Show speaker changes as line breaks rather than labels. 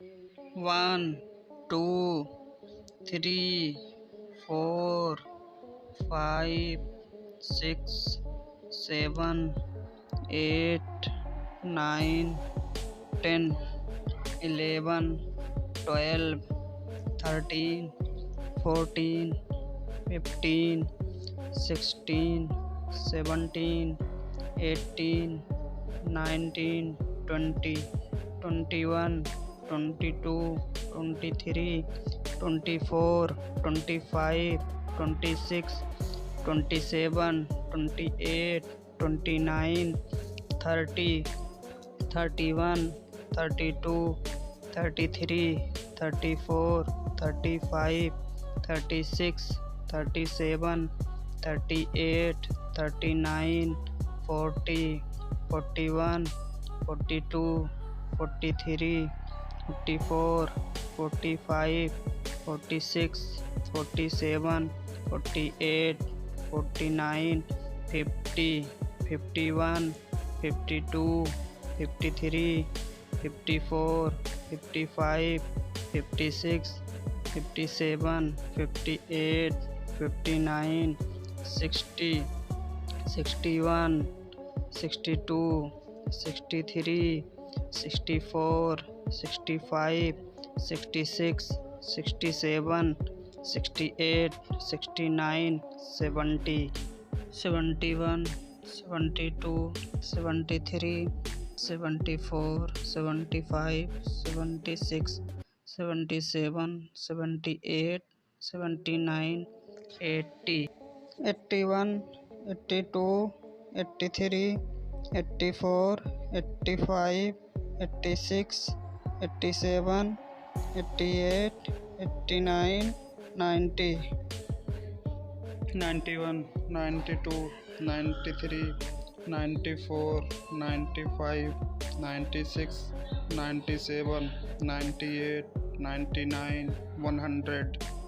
1, 2, 3, 4, 5, 6, 7, 8, 9, 10, 11, 12, 13, 14, 15, 16, 17, 18, 19, 20, 21, 22, 23, 24, 25, 26, 27, 28, 29, 30, 31, 32, 33, 34, 35, 36, 37, 38, 39, 40, 41, 42, 43, 44, 45, 46, 47, 48, 49, 50, 51, 52, 53, 54, 55, 56, 57, 58, 59, 60, 61, 62, 63, 64, 65, 66, 67, 68, 69, 70, 71, 72, 73, 74, 75, 76, 77, 78, 79, 80, 81, 82, 83, 84, 85, 86, 87, 88, 89, 90, 91, 92, 93, 94, 95, 96, 97, 98, 99, 100.